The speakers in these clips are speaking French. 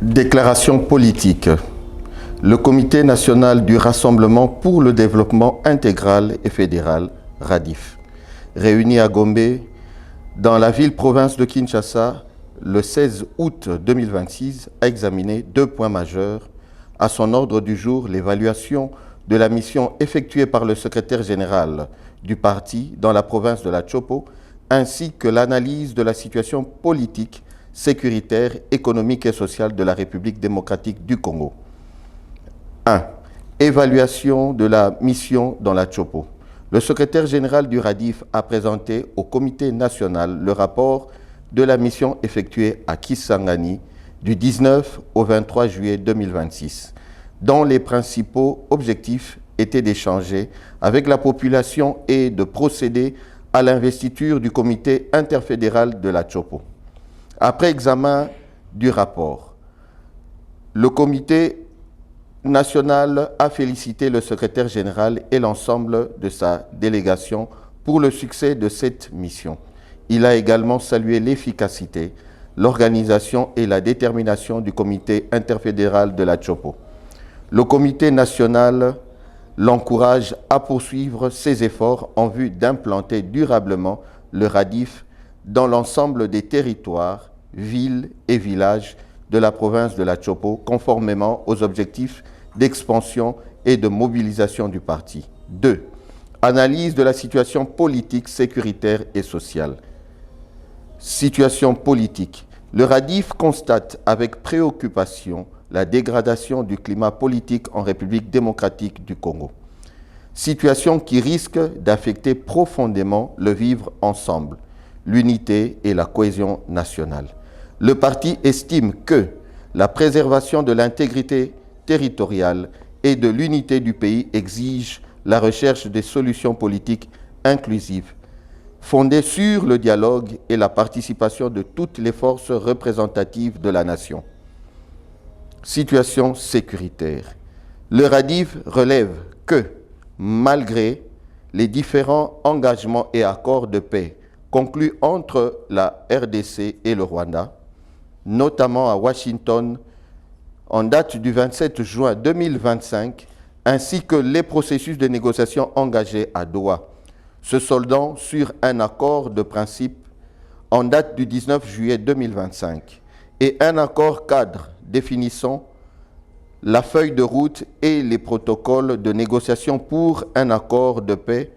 Déclaration politique. Le Comité national du Rassemblement pour le développement intégral et fédéral, RADIF, réuni à Gombe, dans la ville-province de Kinshasa, le 16 août 2026, a examiné 2 points majeurs. À son ordre du jour, l'évaluation de la mission effectuée par le secrétaire général du parti dans la province de la Chopo, ainsi que l'analyse de la situation politique, sécuritaire, économique et sociale de la République démocratique du Congo. 1. Évaluation de la mission dans la Chopo. Le secrétaire général du RADIF a présenté au Comité national le rapport de la mission effectuée à Kisangani du 19 au 23 juillet 2026, dont les principaux objectifs étaient d'échanger avec la population et de procéder à l'investiture du comité interfédéral de la Chopo. Après examen du rapport, le comité national a félicité le secrétaire général et l'ensemble de sa délégation pour le succès de cette mission. Il a également salué l'efficacité, l'organisation et la détermination du comité interfédéral de la Chopo. Le comité national l'encourage à poursuivre ses efforts en vue d'implanter durablement le RADIF dans l'ensemble des territoires, villes et villages de la province de la Chopo, conformément aux objectifs d'expansion et de mobilisation du parti. 2. Analyse de la situation politique, sécuritaire et sociale. Situation politique. Le RADIF constate avec préoccupation la dégradation du climat politique en République démocratique du Congo. Situation qui risque d'affecter profondément le vivre ensemble, l'unité et la cohésion nationale. Le parti estime que la préservation de l'intégrité territoriale et de l'unité du pays exige la recherche des solutions politiques inclusives, fondées sur le dialogue et la participation de toutes les forces représentatives de la nation. Situation sécuritaire. Le RADIF relève que, malgré les différents engagements et accords de paix conclus entre la RDC et le Rwanda, notamment à Washington, en date du 27 juin 2025, ainsi que les processus de négociation engagés à Doha, se soldant sur un accord de principe en date du 19 juillet 2025 et un accord cadre définissant la feuille de route et les protocoles de négociation pour un accord de paix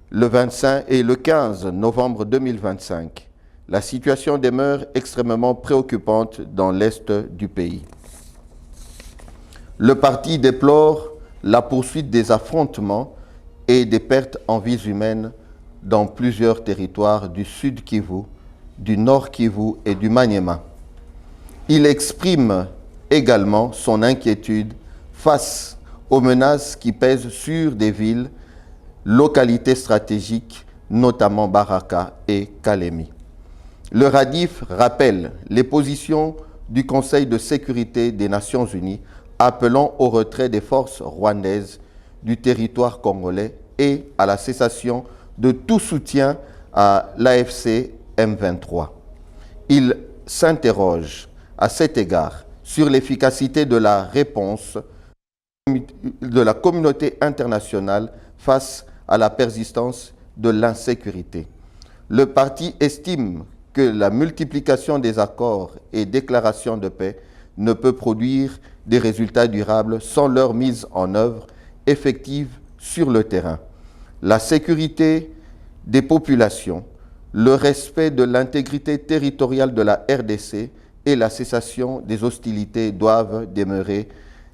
le 25 et le 15 novembre 2025. La situation demeure extrêmement préoccupante dans l'est du pays. Le parti déplore la poursuite des affrontements et des pertes en vies humaines dans plusieurs territoires du Sud Kivu, du Nord Kivu et du Maniema. Il exprime également son inquiétude face aux menaces qui pèsent sur des villes, localités stratégiques, notamment Baraka et Kalemi. Le RADIF rappelle les positions du Conseil de sécurité des Nations Unies appelant au retrait des forces rwandaises du territoire congolais et à la cessation de tout soutien à l'AFC M23. Il s'interroge à cet égard sur l'efficacité de la réponse de la communauté internationale face à la persistance de l'insécurité. Le parti estime que la multiplication des accords et déclarations de paix ne peut produire des résultats durables sans leur mise en œuvre effective sur le terrain. La sécurité des populations, le respect de l'intégrité territoriale de la RDC et la cessation des hostilités doivent demeurer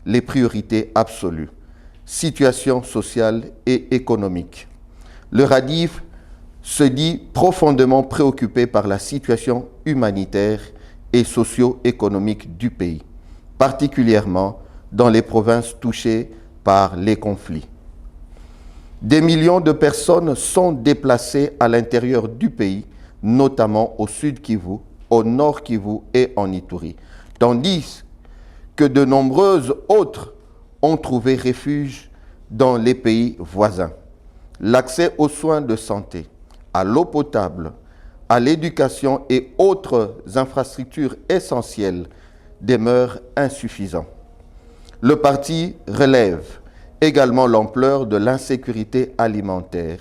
les priorités absolues. Situation sociale et économique. Le RADIF se dit profondément préoccupé par la situation humanitaire et socio-économique du pays, particulièrement dans les provinces touchées par les conflits. Des millions de personnes sont déplacées à l'intérieur du pays, notamment au Sud Kivu, au Nord Kivu et en Ituri, tandis que de nombreuses autres ont trouvé refuge dans les pays voisins. L'accès aux soins de santé, à l'eau potable, à l'éducation et autres infrastructures essentielles demeure insuffisant. Le parti relève également l'ampleur de l'insécurité alimentaire,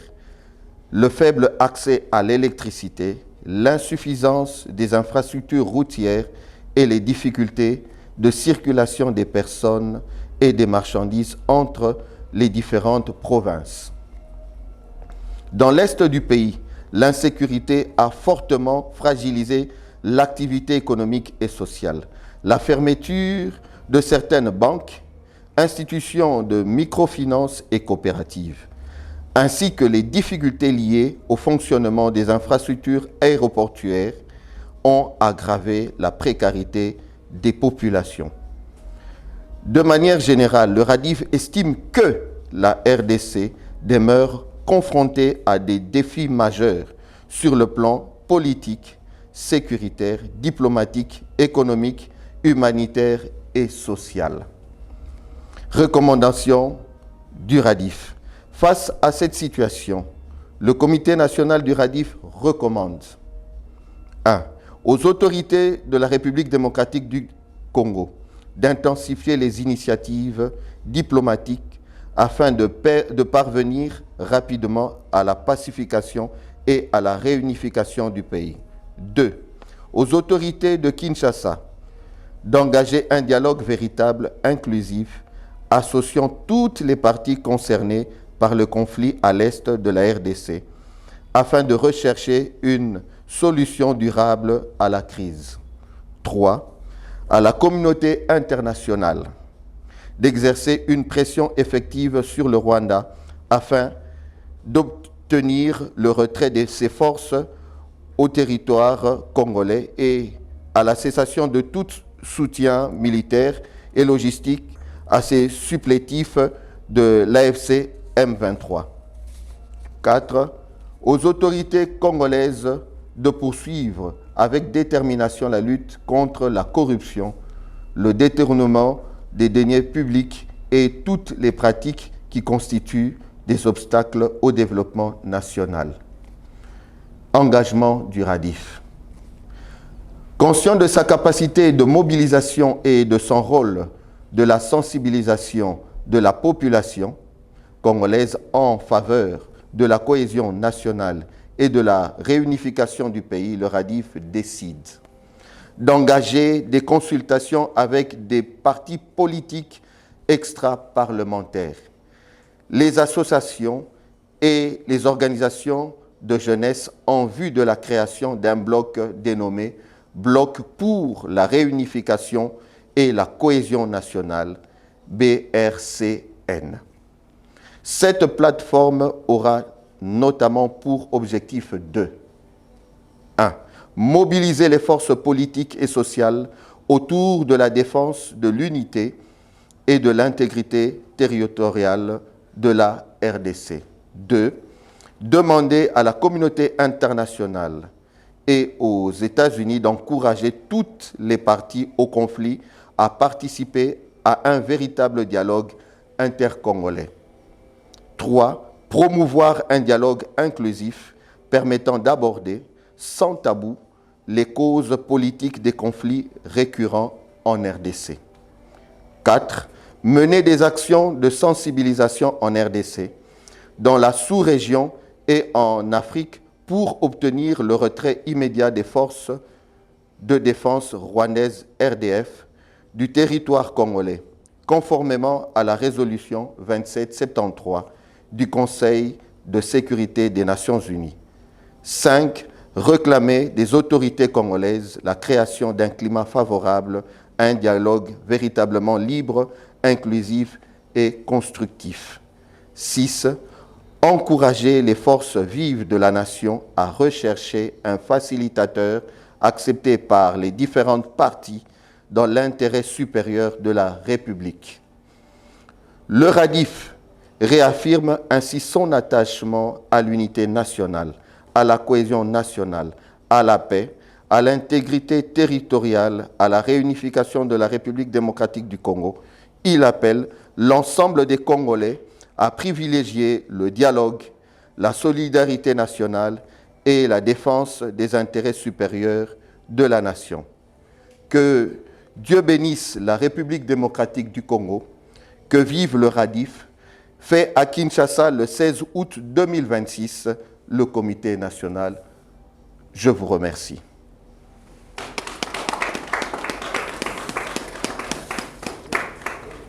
le faible accès à l'électricité, l'insuffisance des infrastructures routières et les difficultés de circulation des personnes et des marchandises entre les différentes provinces. Dans l'est du pays, l'insécurité a fortement fragilisé l'activité économique et sociale. La fermeture de certaines banques, institutions de microfinance et coopératives, ainsi que les difficultés liées au fonctionnement des infrastructures aéroportuaires ont aggravé la précarité des populations. De manière générale, le RADIF estime que la RDC demeure confrontée à des défis majeurs sur le plan politique, sécuritaire, diplomatique, économique, humanitaire et social. Recommandations du RADIF. Face à cette situation, le Comité national du RADIF recommande 1. Aux autorités de la République démocratique du Congo d'intensifier les initiatives diplomatiques afin de parvenir rapidement à la pacification et à la réunification du pays. 2. Aux autorités de Kinshasa d'engager un dialogue véritable, inclusif, associant toutes les parties concernées par le conflit à l'est de la RDC, afin de rechercher une solution durable à la crise. 3. À la communauté internationale d'exercer une pression effective sur le Rwanda afin d'obtenir le retrait de ses forces au territoire congolais et à la cessation de tout soutien militaire et logistique à ses supplétifs de l'AFC M23. 4. Aux autorités congolaises de poursuivre avec détermination la lutte contre la corruption, le détournement des deniers publics et toutes les pratiques qui constituent des obstacles au développement national. Engagement du RADIF. Conscient de sa capacité de mobilisation et de son rôle de la sensibilisation de la population congolaise en faveur de la cohésion nationale et de la réunification du pays, le RADIF décide d'engager des consultations avec des partis politiques extra-parlementaires, les associations et les organisations de jeunesse en vue de la création d'un bloc dénommé Bloc pour la réunification et la cohésion nationale, BRCN. Cette plateforme aura notamment pour objectif de 1. Mobiliser les forces politiques et sociales autour de la défense de l'unité et de l'intégrité territoriale de la RDC. 2. Demander à la communauté internationale et aux États-Unis d'encourager toutes les parties au conflit à participer à un véritable dialogue intercongolais. 3. Promouvoir un dialogue inclusif permettant d'aborder, sans tabou, les causes politiques des conflits récurrents en RDC. 4. Mener des actions de sensibilisation en RDC, dans la sous-région et en Afrique pour obtenir le retrait immédiat des forces de défense rwandaises RDF du territoire congolais, conformément à la résolution 2773 du Conseil de sécurité des Nations Unies. 5. Réclamer des autorités congolaises la création d'un climat favorable à un dialogue véritablement libre, inclusif et constructif. 6. Encourager les forces vives de la nation à rechercher un facilitateur accepté par les différentes parties dans l'intérêt supérieur de la République. Le RADIF réaffirme ainsi son attachement à l'unité nationale, à la cohésion nationale, à la paix, à l'intégrité territoriale, à la réunification de la République démocratique du Congo. Il appelle l'ensemble des Congolais à privilégier le dialogue, la solidarité nationale et la défense des intérêts supérieurs de la nation. Que Dieu bénisse la République démocratique du Congo, que vive le RADIF, fait à Kinshasa le 16 août 2026, le Comité national. Je vous remercie.